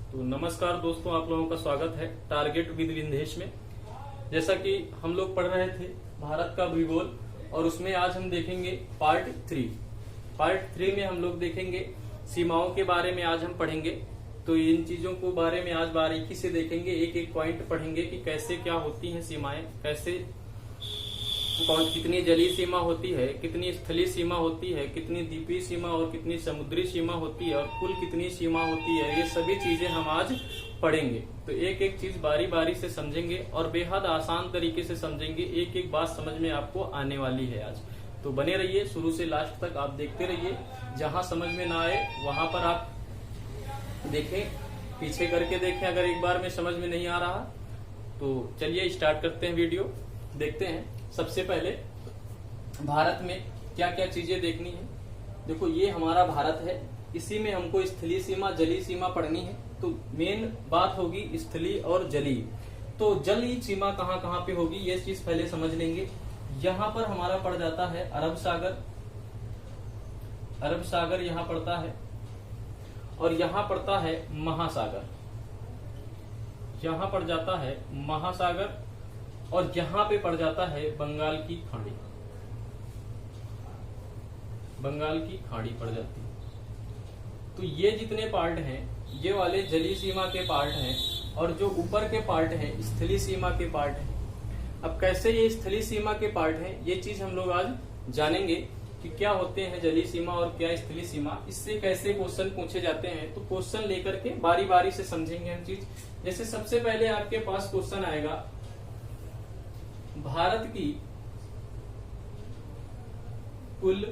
तो नमस्कार दोस्तों, आप लोगों का स्वागत है टारगेट विद विंदेश में। जैसा कि हम लोग पढ़ रहे थे भारत का भूगोल, और उसमें आज हम देखेंगे पार्ट 3। पार्ट 3 में हम लोग देखेंगे सीमाओं के बारे में आज हम पढ़ेंगे। तो इन चीजों को बारे में आज बारीकी से देखेंगे, एक एक पॉइंट पढ़ेंगे कि कैसे क्या होती हैं सीमाएं, कैसे कितनी जलीय सीमा होती है, कितनी स्थलीय सीमा होती है, कितनी द्वीपीय सीमा और कितनी समुद्री सीमा होती है, और कुल कितनी सीमा होती है। ये सभी चीजें हम आज पढ़ेंगे। तो एक एक चीज बारी बारी से समझेंगे और बेहद आसान तरीके से समझेंगे। एक एक बात समझ में आपको आने वाली है आज। तो बने रहिए, शुरू से लास्ट तक आप देखते रहिए। जहां समझ में ना आए वहां पर आप देखें, पीछे करके देखें। अगर एक बार में समझ में नहीं आ रहा तो चलिए स्टार्ट करते हैं वीडियो। देखते हैं सबसे पहले भारत में क्या क्या चीजें देखनी है। देखो, ये हमारा भारत है, इसी में हमको स्थलीय सीमा जलीय सीमा पढ़नी है। तो मेन बात होगी स्थलीय और जलीय। तो जलीय सीमा कहाँ कहाँ पे होगी ये चीज पहले समझ लेंगे। यहाँ पर हमारा पड़ जाता है अरब सागर, अरब सागर यहाँ पड़ता है, और यहाँ पड़ता है महासागर, यहाँ पड़ जाता है महासागर, और यहाँ पे पड़ जाता है बंगाल की खाड़ी, बंगाल की खाड़ी पड़ जाती है। तो ये जितने पार्ट हैं ये वाले जलीय सीमा के पार्ट हैं, और जो ऊपर के पार्ट हैं स्थलीय सीमा के पार्ट हैं। अब कैसे ये स्थलीय सीमा के पार्ट हैं ये चीज हम लोग आज जानेंगे कि क्या होते हैं जलीय सीमा और क्या स्थलीय सीमा, इससे कैसे क्वेश्चन पूछे जाते हैं। तो क्वेश्चन लेकर के बारी बारी से समझेंगे हम चीज। जैसे सबसे पहले आपके पास क्वेश्चन आएगा, भारत की कुल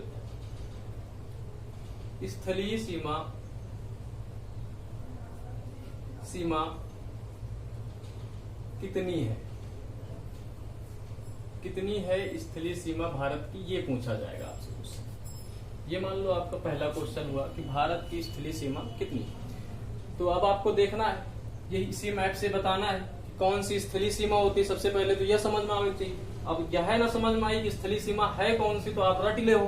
स्थलीय सीमा कितनी है, कितनी है स्थलीय सीमा भारत की, ये पूछा जाएगा आपसे क्वेश्चन। ये मान लो आपका पहला क्वेश्चन हुआ कि भारत की स्थलीय सीमा कितनी है। तो अब आपको देखना है, ये इसी मैप से बताना है कौन सी स्थलीय सीमा होती है। सबसे पहले तो यह समझ में आनी चाहिए। अब यह है ना समझ में आई कि स्थलीय सीमा है कौन सी, तो आप रट ले हो।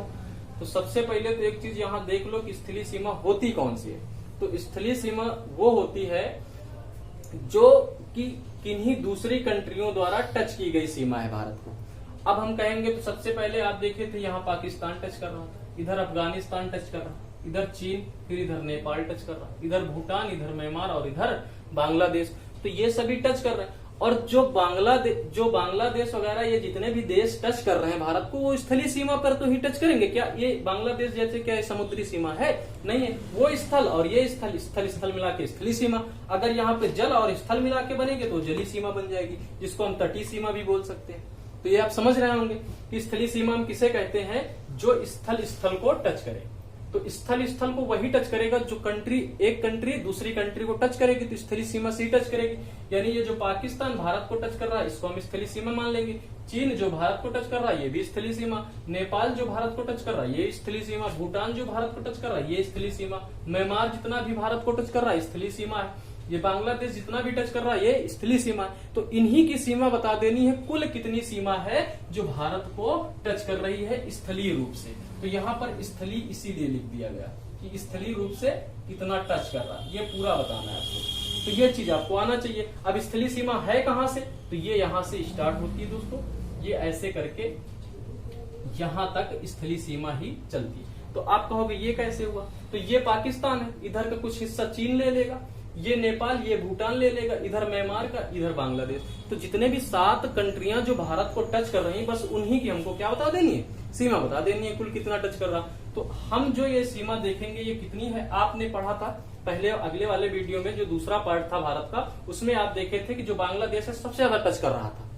तो सबसे पहले तो एक चीज यहाँ देख लो कि स्थलीय सीमा होती कौन सी है। तो स्थलीय सीमा वो होती है जो कि किन्हीं दूसरी कंट्रियों द्वारा टच की गई सीमा है भारत को। अब हम कहेंगे तो सबसे पहले आप देखे थे यहाँ पाकिस्तान टच कर रहा था, इधर अफगानिस्तान टच कर रहा, इधर चीन, फिर इधर नेपाल टच कर रहा, इधर भूटान, इधर म्यांमार और इधर बांग्लादेश। तो ये सभी टच कर रहे हैं। और जो बांग्लादेश वगैरह ये जितने भी देश टच कर रहे हैं भारत को, वो स्थलीय सीमा पर तो ही टच करेंगे। क्या ये बांग्लादेश जैसे क्या समुद्री सीमा है? नहीं है। वो स्थल और ये स्थल मिला के स्थलीय सीमा। अगर यहाँ पे जल और स्थल मिला के बनेंगे तो जलीय सीमा बन जाएगी, जिसको हम तटीय सीमा भी बोल सकते हैं। तो ये आप समझ रहे होंगे कि स्थलीय सीमा हम किसे कहते हैं, जो स्थल को टच करे। तो स्थल को वही टच करेगा जो एक कंट्री दूसरी कंट्री को टच करेगी, तो स्थलीय सीमा से ही टच करेगी। यानी ये जो पाकिस्तान भारत को टच कर रहा है इसको हम स्थलीय सीमा मान लेंगे। चीन जो भारत को टच कर रहा है ये भी स्थलीय सीमा। नेपाल जो भारत को टच कर रहा है ये स्थलीय सीमा। भूटान जो भारत को टच कर रहा है ये स्थलीय सीमा। म्यांमार जितना भी भारत को टच कर रहा है स्थलीय सीमा है। ये बांग्लादेश जितना भी टच कर रहा है ये स्थलीय सीमा है। तो इन्हीं की सीमा बता देनी है, कुल कितनी सीमा है जो भारत को टच कर रही है स्थलीय रूप से। तो यहाँ पर स्थलीय इसीलिए लिख दिया गया कि स्थलीय रूप से कितना टच कर रहा है, ये पूरा बताना है आपको। तो ये चीज आपको आना चाहिए। अब स्थलीय सीमा है कहां से, तो ये यहाँ से स्टार्ट होती है दोस्तों, ये ऐसे करके यहां तक स्थलीय सीमा ही चलती है। तो आप कहोगे ये कैसे हुआ, तो ये पाकिस्तान है, इधर का कुछ हिस्सा चीन ले लेगा, ये नेपाल, ये भूटान ले लेगा, इधर म्यांमार का, इधर बांग्लादेश। तो जितने भी 7 कंट्रियां जो भारत को टच कर रही हैं, बस उन्हीं की हमको क्या बता देनी है, सीमा बता देनी है, कुल कितना टच कर रहा। तो हम जो ये सीमा देखेंगे ये कितनी है, आपने पढ़ा था पहले अगले वाले वीडियो में, जो दूसरा पार्ट था भारत का, उसमें आप देखे थे कि जो बांग्लादेश है सबसे ज्यादा टच कर रहा था।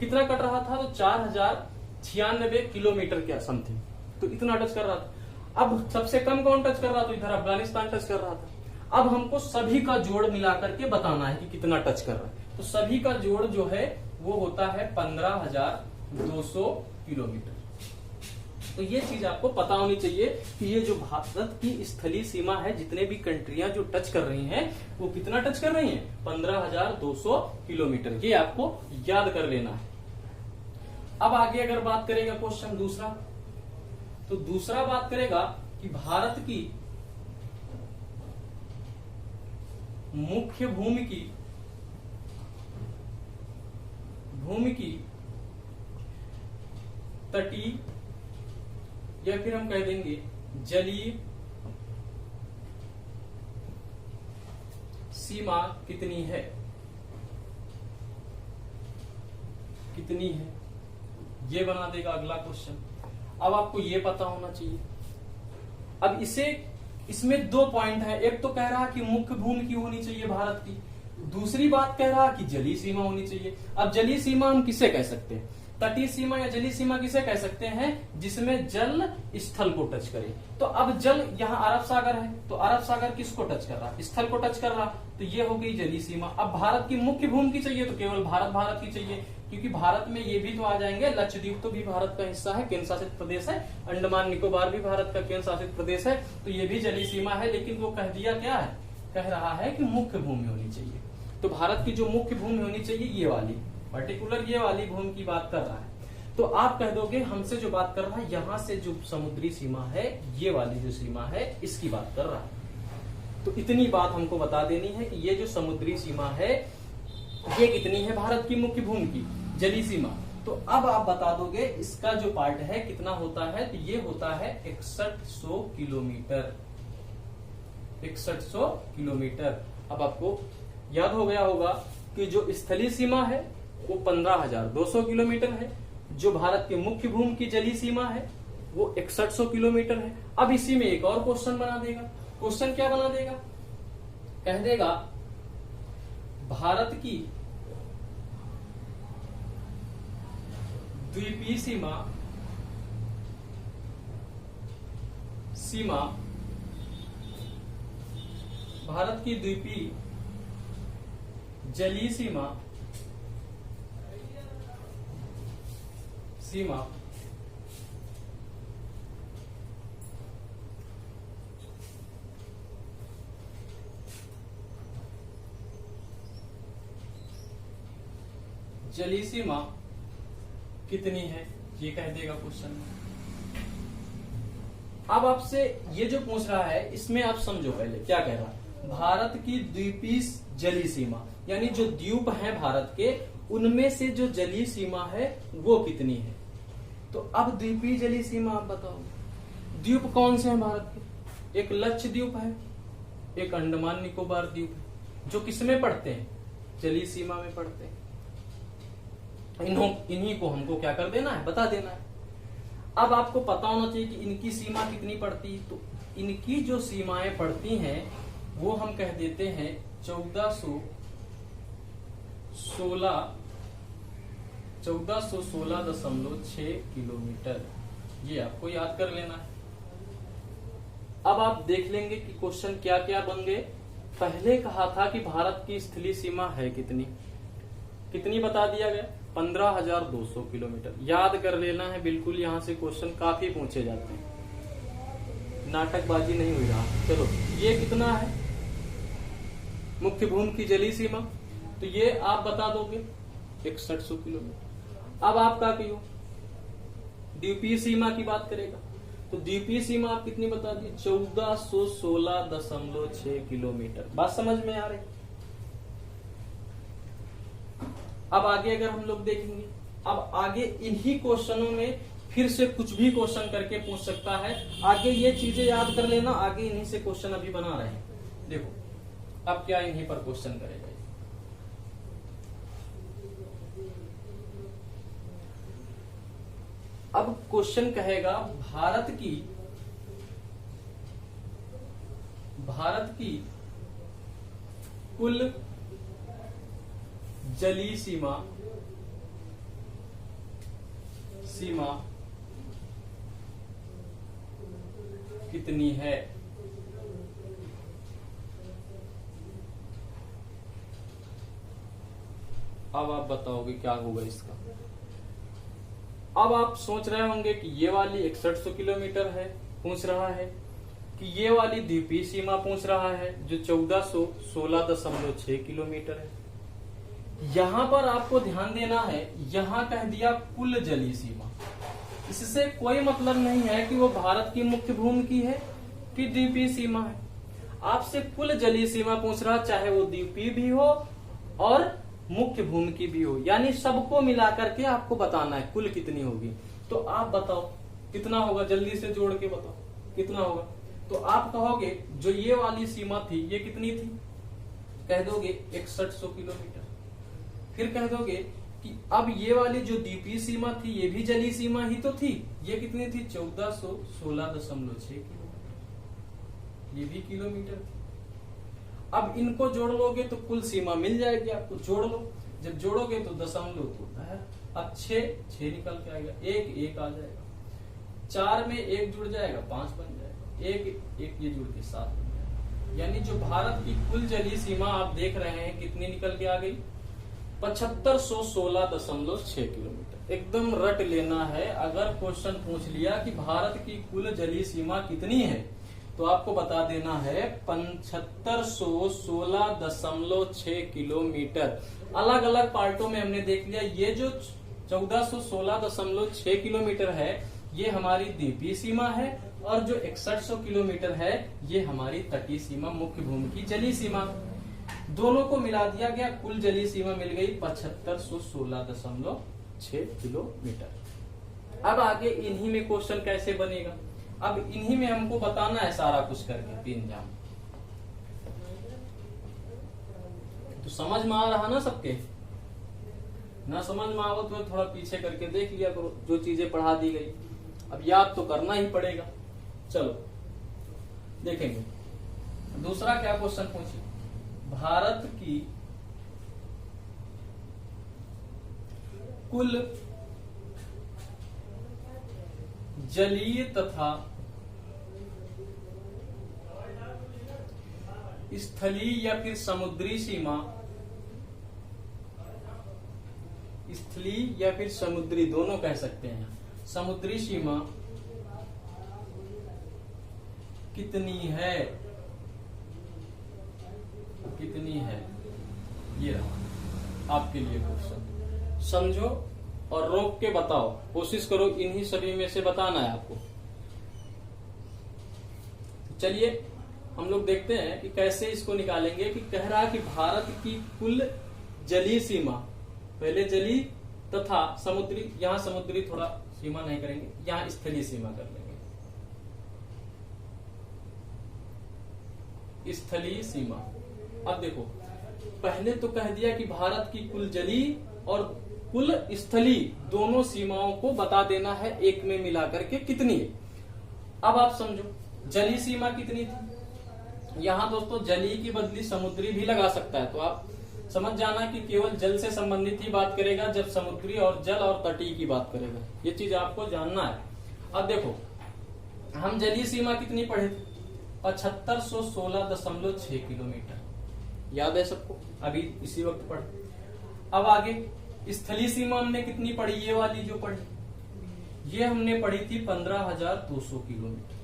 कितना कट रहा था, तो 4096 किलोमीटर के समथिंग, तो इतना टच कर रहा था। अब सबसे कम कौन टच कर रहा था, तो इधर अफगानिस्तान टच कर रहा था। अब हमको सभी का जोड़ मिलाकर के बताना है कि कितना टच कर रहा है। तो सभी का जोड़ जो है वो होता है 15,200 किलोमीटर। तो ये चीज आपको पता होनी चाहिए कि ये जो भारत की स्थलीय सीमा है, जितने भी कंट्रियां जो टच कर रही हैं वो कितना टच कर रही हैं, 15,200 किलोमीटर। ये आपको याद कर लेना है। अब आगे अगर बात करेगा क्वेश्चन दूसरा, तो दूसरा बात करेगा कि भारत की मुख्य भूमि की तटीय या फिर हम कह देंगे जलीय सीमा कितनी है, ये बना देगा अगला क्वेश्चन। अब आपको ये पता होना चाहिए। अब इसमें दो पॉइंट है, एक तो कह रहा कि मुख्य भूमि की होनी चाहिए भारत की, दूसरी बात कह रहा कि जलीय सीमा होनी चाहिए। अब जलीय सीमा हम किसे कह सकते हैं, तटीय सीमा या जलीय सीमा किसे कह सकते हैं, जिसमें जल स्थल को टच करे। तो अब जल यहाँ अरब सागर है, तो अरब सागर किसको टच कर रहा, स्थल को टच कर रहा, तो ये हो गई जलीय सीमा। अब भारत की मुख्य भूमि की चाहिए तो केवल भारत की चाहिए, क्योंकि भारत में ये भी तो आ जाएंगे, लक्षद्वीप तो भी भारत का हिस्सा है, केंद्र शासित प्रदेश है, अंडमान निकोबार भी भारत का केंद्र शासित प्रदेश है, तो ये भी जलीय सीमा है। लेकिन वो कह दिया क्या है, कह रहा है कि मुख्य भूमि होनी चाहिए। तो भारत की जो मुख्य भूमि होनी चाहिए ये वाली, पर्टिकुलर ये वाली भूमि की बात कर रहा है। तो आप कह दोगे हमसे जो बात कर रहा है, यहां से जो समुद्री सीमा है, ये वाली जो सीमा है, इसकी बात कर रहा है। तो इतनी बात हमको बता देनी है कि ये जो समुद्री सीमा है ये कितनी है, भारत की मुख्य भूमि की जलीय सीमा। तो अब आप बता दोगे इसका जो पार्ट है कितना होता है, तो ये होता है 6100 किलोमीटर, 6100 किलोमीटर। अब आपको याद हो गया होगा कि जो स्थलीय सीमा है वो 15,200 किलोमीटर है, जो भारत की मुख्य भूमि की जलीय सीमा है वो 6100 किलोमीटर है। अब इसी में एक और क्वेश्चन बना देगा। क्वेश्चन क्या बना देगा, कह देगा भारत की द्वीपीय सीमा भारत की द्वीपीय जलीय सीमा जलीय सीमा कितनी है, ये कह देगा क्वेश्चन में। अब आपसे ये जो पूछ रहा है इसमें आप समझो पहले क्या कह रहा है, भारत की द्वीपीय जलीय सीमा, यानी जो द्वीप है भारत के उनमें से जो जलीय सीमा है वो कितनी है। तो अब द्वीपीय जलीय सीमा आप बताओ, द्वीप कौन से हैं भारत के, एक लक्षद्वीप है, एक अंडमान निकोबार द्वीप है, जो किसमें पड़ते हैं, जलीय सीमा में पड़ते हैं। इन्हीं को हमको क्या कर देना है, बता देना है। अब आपको पता होना चाहिए कि इनकी सीमा कितनी पड़ती है। तो इनकी जो सीमाएं पड़ती हैं वो हम कह देते हैं 1416.6 किलोमीटर। ये आपको याद कर लेना है। अब आप देख लेंगे कि क्वेश्चन क्या क्या बन गए। पहले कहा था कि भारत की स्थलीय सीमा है कितनी बता दिया गया, 15,200 किलोमीटर। याद कर लेना है बिल्कुल, यहां से क्वेश्चन काफी पूछे जाते हैं, नाटकबाजी नहीं हुई रहा। चलो ये कितना है मुख्य भूमि की जलीय सीमा, तो ये आप बता दोगे 6100 किलोमीटर। अब आप क्या कहियो, द्वीपीय सीमा की बात करेगा, तो द्वीपीय सीमा आप कितनी बता दी, 1416.6 किलोमीटर। बात समझ में आ रही। अब आगे अगर हम लोग देखेंगे, अब आगे इन्हीं क्वेश्चनों में फिर से कुछ भी क्वेश्चन करके पूछ सकता है। आगे ये चीजें याद कर लेना, आगे इन्हीं से क्वेश्चन अभी बना रहे हैं। देखो अब क्या इन्हीं पर क्वेश्चन करेगा। अब क्वेश्चन कहेगा भारत की कुल जलीय सीमा कितनी है। अब आप बताओगे क्या होगा इसका। अब आप सोच रहे होंगे कि ये वाली 6100 किलोमीटर है पूछ रहा है, कि ये वाली द्वीपीय सीमा पूछ रहा है जो 1416.6 किलोमीटर है। यहां पर आपको ध्यान देना है, यहां कह दिया कुल जलीय सीमा। इससे कोई मतलब नहीं है कि वो भारत की मुख्य भूमि की है कि द्वीपीय सीमा है। आपसे कुल जलीय सीमा पूछ रहा, चाहे वो द्वीपीय भी हो और मुख्य भूमि की भी हो, यानी सबको मिलाकर के आपको बताना है कुल कितनी होगी। तो आप बताओ कितना होगा, जल्दी से जोड़ के बताओ कितना होगा। तो आप कहोगे जो ये वाली सीमा थी ये कितनी थी, कह दोगे 6100 किलोमीटर। फिर कह दोगे कि अब ये वाली जो द्वीपीय सीमा थी ये भी जलीय सीमा ही तो थी, ये कितनी थी 1416.6 किलोमीटर, ये भी किलोमीटर थी। अब इनको जोड़ लोगे तो कुल सीमा मिल जाएगी आपको, जोड़ लो। जब जोड़ोगे तो दशमलव तो है, अब 6 निकल के आएगा, एक आ जाएगा, 4 में 1 जुड़ जाएगा 5 बन जाएगा, एक ये जुड़ के 7 बन जाएगा। यानी जो भारत की कुल जलीय सीमा आप देख रहे हैं कितनी निकल के आ गई, 7516.6 किलोमीटर। एकदम रट लेना है। अगर क्वेश्चन पूछ लिया कि भारत की कुल जलीय सीमा कितनी है तो आपको बता देना है 7516.6 किलोमीटर। अलग अलग पार्टों में हमने देख लिया, ये जो 1416.6 किलोमीटर है ये हमारी द्वीपीय सीमा है, और जो 6100 किलोमीटर है ये हमारी तटीय सीमा, मुख्य भूमि की जलीय सीमा। दोनों को मिला दिया गया, कुल जलीय सीमा मिल गई 7516.6 किलोमीटर। अब आगे इन्हीं में क्वेश्चन कैसे बनेगा, अब इन्हीं में हमको बताना है सारा कुछ करके 3 जाम। तो समझ में आ रहा ना सबके, ना समझ में आवत तो थोड़ा पीछे करके देख लिया करो, जो चीजें पढ़ा दी गई अब याद तो करना ही पड़ेगा। चलो देखेंगे दूसरा क्या क्वेश्चन पूछिए, भारत की कुल जलीय तथा स्थलीय या फिर समुद्री सीमा, स्थलीय या फिर समुद्री दोनों कह सकते हैं, समुद्री सीमा कितनी है, कितनी है, ये रहा आपके लिए क्वेश्चन। समझो और रोक के बताओ, कोशिश करो इन्हीं सभी में से बताना है आपको। चलिए हम लोग देखते हैं कि कैसे इसको निकालेंगे। कि कह रहा कि भारत की कुल जलीय सीमा, पहले जलीय तथा समुद्री, यहां समुद्री थोड़ा सीमा नहीं करेंगे, यहां स्थलीय सीमा कर लेंगे। स्थलीय सीमा, अब देखो पहले तो कह दिया कि भारत की कुल जलीय और कुल स्थलीय दोनों सीमाओं को बता देना है एक में मिलाकर के कितनी है। अब आप समझो जलीय सीमा कितनी थी, यहाँ दोस्तों जलीय की बदली समुद्री भी लगा सकता है, तो आप समझ जाना कि केवल जल से संबंधित ही बात करेगा जब समुद्री और जल और तटीय की बात करेगा, ये चीज आपको जानना है। अब देखो हम जलीय सीमा कितनी पढ़े थे, 7516.6 किलोमीटर, याद है सबको, अभी इसी वक्त पढ़े। अब आगे स्थलीय सीमा हमने कितनी पढ़ी, ये वाली जो पढ़ी ये हमने पढ़ी थी 15,200 किलोमीटर।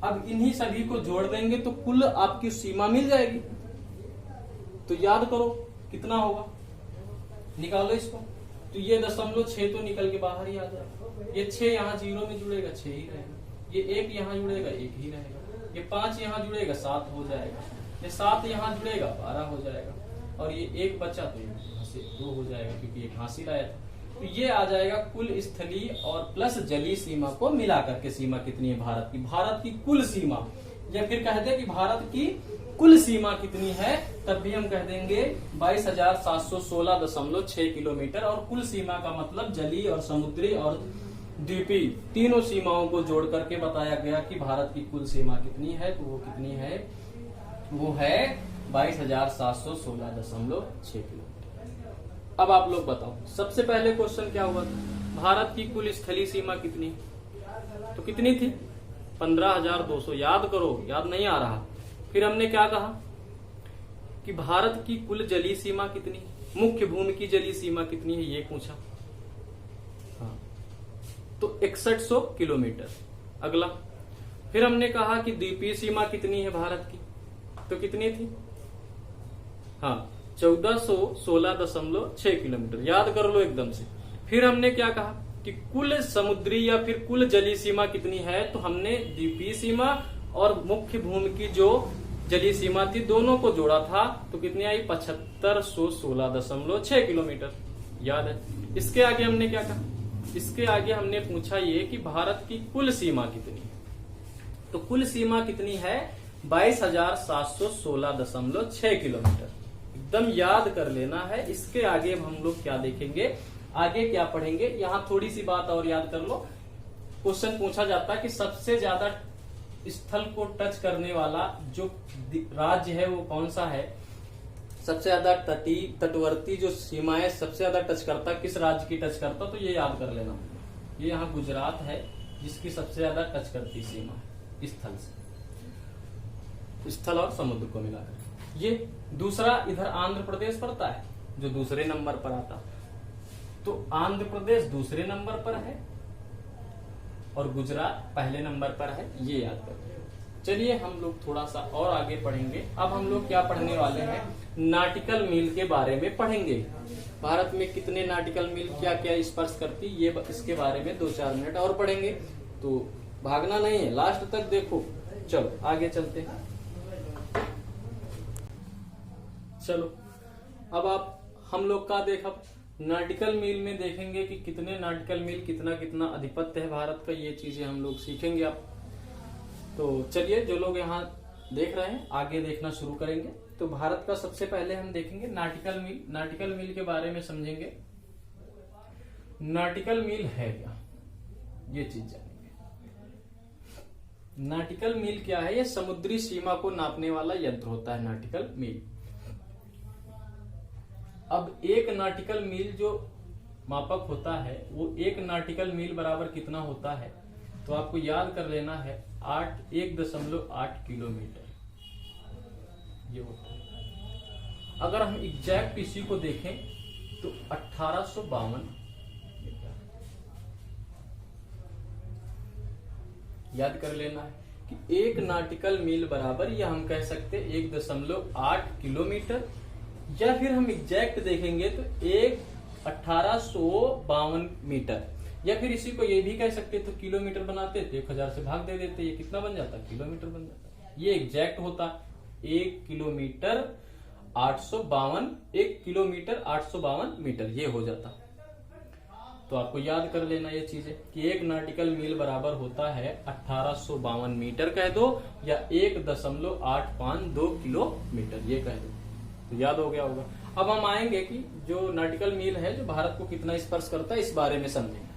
अब इन्हीं सभी को जोड़ देंगे तो कुल आपकी सीमा मिल जाएगी। तो याद करो कितना होगा, निकालो इसको। तो ये 0.6 तो निकल के बाहर ही आ जाएगा, ये 6 यहाँ 0 में जुड़ेगा 6 ही रहेगा, ये 1 यहाँ जुड़ेगा 1 ही रहेगा, ये 5 यहाँ जुड़ेगा 7 हो जाएगा, ये 7 यहाँ जुड़ेगा 12 हो जाएगा, और ये 1 बचा तो यहाँ से 2 हो जाएगा क्योंकि एक हासिल आया था। तो ये आ जाएगा कुल स्थलीय और प्लस जलीय सीमा को मिला करके सीमा कितनी है भारत की, भारत की कुल सीमा। या फिर कह दे कि भारत की कुल सीमा कितनी है, तब भी हम कह देंगे 22,716.6 किलोमीटर। और कुल सीमा का मतलब जलीय और समुद्री और द्वीपीय तीनों सीमाओं को जोड़ करके बताया गया कि भारत की कुल सीमा कितनी है। तो वो कितनी है, वो है 22,716.6 किलोमीटर। अब आप लोग बताओ, सबसे पहले क्वेश्चन क्या हुआ था, भारत की कुल स्थलीय सीमा कितनी, तो कितनी थी 15,200, याद करो, याद नहीं आ रहा। फिर हमने क्या कहा कि भारत की कुल जलीय सीमा कितनी, मुख्य भूमि की जलीय सीमा कितनी है ये पूछा, हाँ तो 6100 किलोमीटर। अगला फिर हमने कहा कि द्वीपीय सीमा कितनी है भारत की, तो कितनी थी, हाँ 1416.6 किलोमीटर, याद कर लो एकदम से। फिर हमने क्या कहा कि कुल समुद्री या फिर कुल जलीय सीमा कितनी है, तो हमने द्वीपीय सीमा और मुख्य भूमि की जो जलीय सीमा थी, दोनों को जोड़ा था तो कितनी आई 7516.6 किलोमीटर। याद है। इसके आगे हमने क्या कहा, इसके आगे हमने पूछा ये कि भारत की कुल सीमा कितनी है। तो कुल सीमा कितनी है 22,716.6 किलोमीटर। एकदम याद कर लेना है। इसके आगे हम लोग क्या देखेंगे, आगे क्या पढ़ेंगे। यहां थोड़ी सी बात और याद कर लो। क्वेश्चन पूछा जाता है कि सबसे ज्यादा स्थल को टच करने वाला जो राज्य है वो कौन सा है, सबसे ज्यादा तटवर्ती जो सीमाएं सबसे ज्यादा टच करता, किस राज्य की टच करता, तो ये याद कर लेना। ये यहाँ गुजरात है जिसकी सबसे ज्यादा टच करती सीमा है स्थल से, स्थल और समुद्र को मिलाकर। ये दूसरा इधर आंध्र प्रदेश पड़ता है जो दूसरे नंबर पर आता। तो आंध्र प्रदेश दूसरे नंबर पर है और गुजरात पहले नंबर पर है, ये याद कर। चलिए हम लोग थोड़ा सा और आगे पढ़ेंगे। अब हम लोग क्या पढ़ने वाले हैं, नाटिकल मील के बारे में पढ़ेंगे। भारत में कितने नाटिकल मील क्या क्या स्पर्श करती, ये इसके बारे में 2-4 मिनट और पढ़ेंगे। तो भागना नहीं है, लास्ट तक देखो। चलो आगे चलते हैं। चलो अब आप हम लोग का देखा नाटिकल मील में देखेंगे कि कितने नाटिकल मील, कितना कितना अधिपत्य है भारत का, ये चीजें हम लोग सीखेंगे। आप तो चलिए जो लोग यहाँ देख रहे हैं आगे देखना शुरू करेंगे। तो भारत का सबसे पहले हम देखेंगे नाटिकल मील। नाटिकल मील के बारे में समझेंगे। नाटिकल मील है क्या, ये चीज जानेंगे। नाटिकल मील क्या है, ये समुद्री सीमा को नापने वाला यंत्र होता है नाटिकल मील। अब एक नाटिकल मील जो मापक होता है वो एक नाटिकल मील बराबर कितना होता है, तो आपको याद कर लेना है 1.8 किलोमीटर ये होता है। अगर हम एग्जैक्ट इसी को देखें तो 1852 याद कर लेना है कि एक नाटिकल मील बराबर, या हम कह सकते 1.8 किलोमीटर, या फिर हम एग्जैक्ट देखेंगे तो 1852 मीटर, या फिर इसी को ये भी कह सकते तो किलोमीटर बनाते तो 1000 से भाग दे देते, ये कितना बन जाता, किलोमीटर बन जाता। ये एग्जैक्ट होता 1 किलोमीटर 852 मीटर ये हो जाता। तो आपको याद कर लेना ये चीजें कि एक नाटिकल मील बराबर होता है 1852 मीटर कह दो, या 1.852 किलोमीटर ये कह दो, तो याद हो गया होगा। अब हम आएंगे कि जो नाटिकल मील है जो भारत को कितना स्पर्श करता है इस बारे में समझेंगे।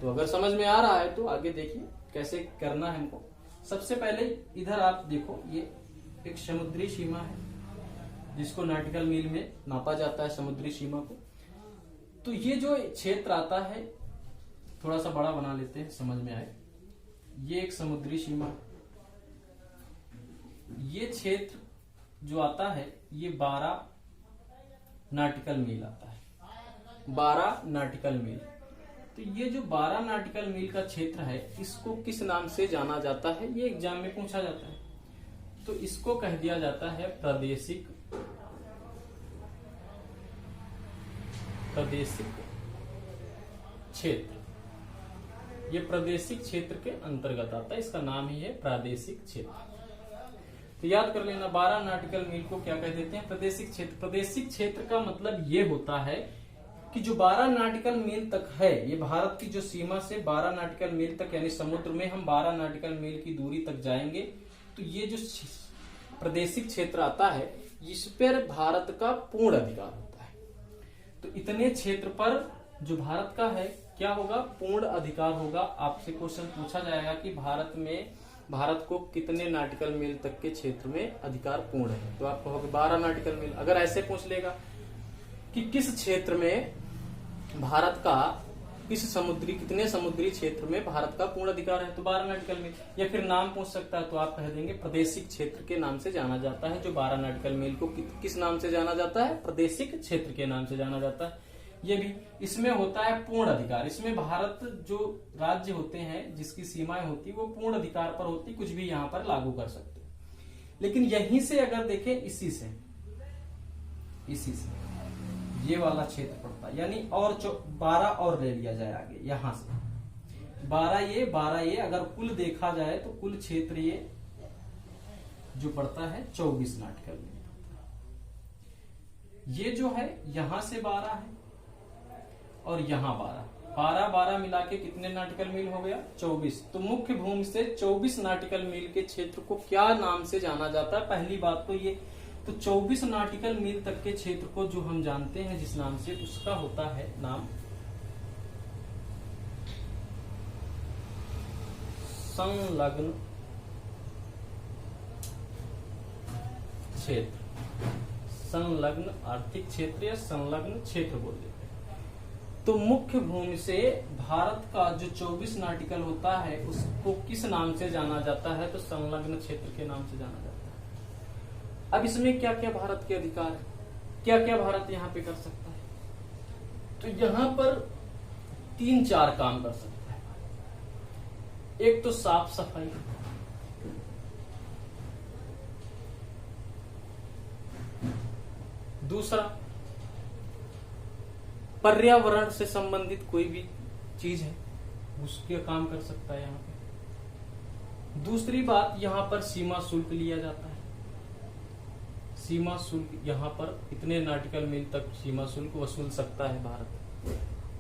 तो अगर समझ में आ रहा है तो आगे देखिए कैसे करना है हमको। सबसे पहले इधर आप देखो, ये एक समुद्री सीमा है जिसको नाटिकल मील में नापा जाता है, समुद्री सीमा को। तो ये जो क्षेत्र आता है, थोड़ा सा बड़ा बना लेते हैं समझ में आए। ये एक समुद्री सीमा, ये क्षेत्र जो आता है ये 12 नाटिकल मील आता है, 12 नाटिकल मील। तो ये जो 12 नाटिकल मील का क्षेत्र है इसको किस नाम से जाना जाता है, ये एग्जाम में पूछा जाता है। तो इसको कह दिया जाता है प्रादेशिक क्षेत्र। ये प्रादेशिक क्षेत्र के अंतर्गत आता है, इसका नाम ही है प्रादेशिक क्षेत्र। तो याद कर लेना 12 नाटिकल मील को क्या कह देते हैं, प्रादेशिक क्षेत्र। प्रादेशिक क्षेत्र का मतलब ये होता है कि जो 12 नाटिकल मील तक है, ये भारत की जो सीमा से 12 नाटिकल मील तक, यानी समुद्र में हम 12 नाटिकल मील की दूरी तक जाएंगे, तो ये जो प्रादेशिक क्षेत्र आता है इस पर भारत का पूर्ण अधिकार होता है। तो इतने क्षेत्र पर जो भारत का है क्या होगा, पूर्ण अधिकार होगा। आपसे क्वेश्चन पूछा जाएगा कि भारत को कितने नाटिकल मील तक के क्षेत्र में अधिकार पूर्ण है, तो आप कहोगे 12 नाटिकल मील। अगर ऐसे पूछ लेगा कि किस क्षेत्र में भारत का कितने समुद्री क्षेत्र में भारत का पूर्ण अधिकार है, तो 12 नाटिकल मील। या फिर नाम पूछ सकता है तो आप कह देंगे प्रादेशिक क्षेत्र के नाम से जाना जाता है। जो 12 नाटिकल मील को किस नाम से जाना जाता है, प्रादेशिक क्षेत्र के नाम से जाना जाता है। ये भी इसमें होता है पूर्ण अधिकार। इसमें भारत जो राज्य होते हैं जिसकी सीमाएं होती वो पूर्ण अधिकार पर होती, कुछ भी यहाँ पर लागू कर सकते। लेकिन यहीं से अगर देखें इसी से ये वाला क्षेत्र पड़ता है, यानी और 12 और ले लिया जाए आगे, यहां से 12 ये अगर कुल देखा जाए तो कुल क्षेत्र ये जो पड़ता है 24 नाटिकल मील। ये जो है यहां से 12 है और यहां 12 मिला के कितने नाटिकल मील हो गया? 24। तो मुख्य भूमि से 24 नाटिकल मील के क्षेत्र को क्या नाम से जाना जाता है? पहली बात तो ये, तो 24 नाटिकल मील तक के क्षेत्र को जो हम जानते हैं जिस नाम से, उसका होता है नाम संलग्न क्षेत्र, संलग्न आर्थिक क्षेत्र या संलग्न क्षेत्र बोल देते हैं। तो मुख्य भूमि से भारत का जो 24 नाटिकल होता है उसको किस नाम से जाना जाता है? तो संलग्न क्षेत्र के नाम से जाना जाता है। अब इसमें क्या क्या भारत के अधिकार है, क्या क्या भारत यहाँ पे कर सकता है? तो यहाँ पर 3-4 काम कर सकता है। एक तो साफ सफाई, दूसरा पर्यावरण से संबंधित कोई भी चीज है उसके काम कर सकता है यहाँ पे। दूसरी बात, यहाँ पर सीमा शुल्क लिया जाता है। सीमा शुल्क यहाँ पर इतने नाटिकल मील तक सीमा शुल्क वसूल सकता है भारत।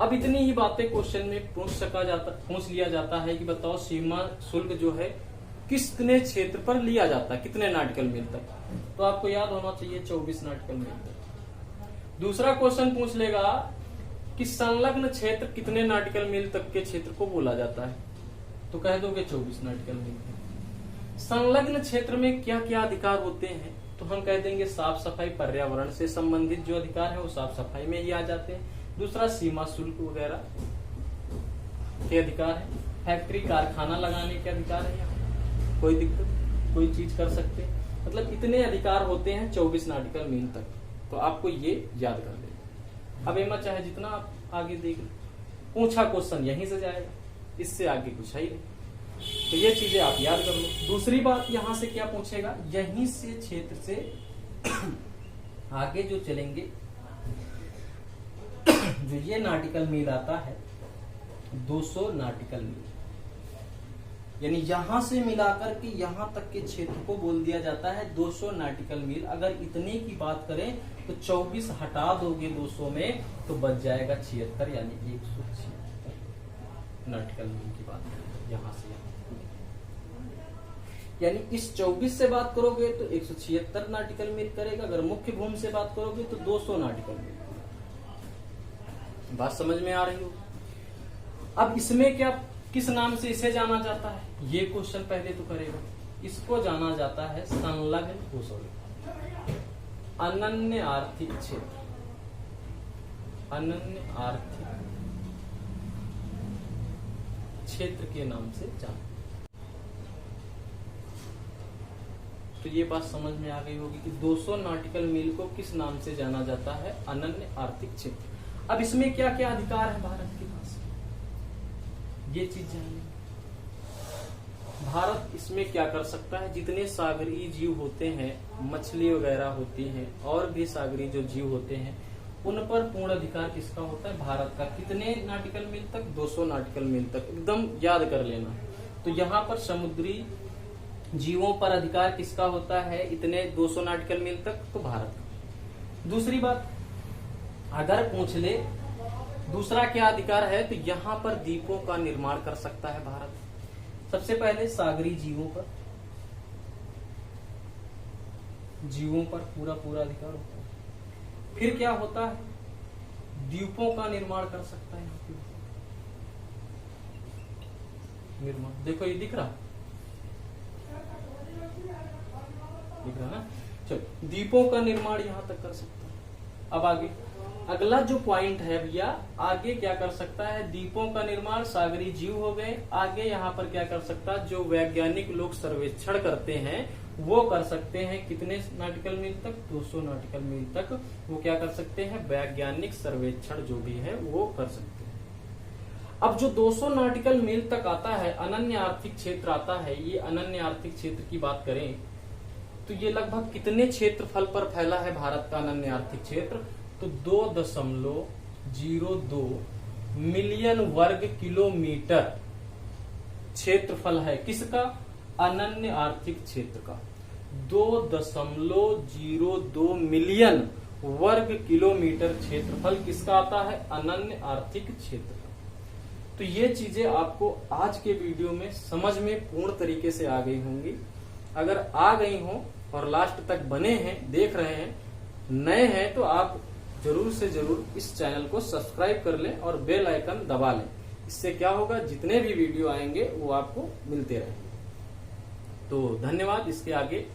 अब इतनी ही बातें क्वेश्चन में पूछ लिया जाता है कि बताओ सीमा शुल्क जो है कितने क्षेत्र पर लिया जाता है, कितने नाटिकल मील तक? तो आपको याद होना चाहिए 24 नाटिकल मील तक। दूसरा क्वेश्चन पूछ लेगा कि संलग्न क्षेत्र कितने नाटिकल मील तक के क्षेत्र को बोला जाता है? तो कह दोगे 24 नाटिकल मील। संलग्न क्षेत्र में क्या क्या अधिकार होते हैं? तो हम कह देंगे साफ सफाई, पर्यावरण से संबंधित जो अधिकार है वो साफ सफाई में ही आ जाते हैं। दूसरा सीमा शुल्क वगैरह के अधिकार है। फैक्ट्री कारखाना लगाने के अधिकार है, यहाँ कोई दिक्कत, कोई चीज कर सकते हैं। मतलब इतने अधिकार होते हैं 24 नाटिकल मील तक। तो आपको ये याद कर लेना। अब एमा चाहे जितना आप आगे देख, पूछा क्वेश्चन यहीं से जाएगा, इससे आगे कुछ है ही नहीं। तो ये चीजें आप याद कर लो। दूसरी बात, यहां से क्या पूछेगा? यहीं से क्षेत्र से आगे जो चलेंगे, जो ये नाटिकल मील आता है 200 नाटिकल मील, यानी यहां से मिलाकर के यहां तक के क्षेत्र को बोल दिया जाता है 200 नाटिकल मील। अगर इतने की बात करें तो 24 हटा दोगे 200 में तो बच जाएगा 76, यानी 176 नाटिकल मील की बात करें यहां से यहां। यानी इस 24 से बात करोगे तो 176 नाटिकल मील करेगा। अगर मुख्य भूमि से बात करोगे तो 200 नाटिकल मील। बात समझ में आ रही हो? अब इसमें क्या, किस नाम से इसे जाना जाता है? ये क्वेश्चन पहले तो करेगा। इसको जाना जाता है संलग्न, अनन्य आर्थिक क्षेत्र, अनन्य आर्थिक क्षेत्र के नाम से जाना। तो ये बात समझ में आ गई होगी कि 200 नाटिकल मील को किस नाम से जाना जाता है? अनन्य आर्थिक क्षेत्र। अब इसमें क्या क्या अधिकार है भारत के पास, ये चीज जानिए। भारत इसमें क्या कर सकता है? जितने सागरीय जीव होते हैं, मछली वगैरह होती हैं और भी सागरीय जो जीव होते हैं, उन पर पूर्ण अधिकार किसका होता है? भारत का। कितने नाटिकल मील तक? 200 नाटिकल मील तक। एकदम याद कर लेना। तो यहाँ पर समुद्री जीवों पर अधिकार किसका होता है? इतने 200 नाटिकल मील तक, तो भारत का। दूसरी बात, अगर पूछ ले दूसरा क्या अधिकार है, तो यहाँ पर द्वीपों का निर्माण कर सकता है भारत। सबसे पहले सागरीय जीवों पर पूरा अधिकार होता है। फिर क्या होता है? द्वीपों का निर्माण कर सकता है। निर्माण देखो, ये दिख रहा ना? चलो, द्वीपों का निर्माण यहाँ तक कर सकता है। अब आगे अगला जो पॉइंट है भैया, आगे क्या कर सकता है? द्वीपों का निर्माण, सागरीय जीव हो गए। आगे यहाँ पर क्या कर सकता है? जो वैज्ञानिक लोग सर्वेक्षण करते हैं वो कर सकते हैं कितने नाटिकल मील तक? 200 नाटिकल मील तक वो क्या कर सकते हैं? वैज्ञानिक सर्वेक्षण जो भी है वो कर सकते हैं। अब जो 200 नाटिकल मील तक आता है, अनन्य आर्थिक क्षेत्र आता है, ये अनन्य आर्थिक क्षेत्र की बात करें तो ये लगभग कितने क्षेत्रफल पर फैला है भारत का अनन्य आर्थिक क्षेत्र? तो 2.02 मिलियन वर्ग किलोमीटर क्षेत्रफल है। किसका? अनन्य आर्थिक क्षेत्र का। 2.02 मिलियन वर्ग किलोमीटर क्षेत्रफल किसका आता है? अनन्य आर्थिक क्षेत्र। तो ये चीजें आपको आज के वीडियो में समझ में पूर्ण तरीके से आ गई होंगी। अगर आ गई हो और लास्ट तक बने हैं, देख रहे हैं, नए हैं, तो आप जरूर से जरूर इस चैनल को सब्सक्राइब कर लें और बेल आइकन दबा लें। इससे क्या होगा, जितने भी वीडियो आएंगे वो आपको मिलते रहेंगे। तो धन्यवाद। इसके आगे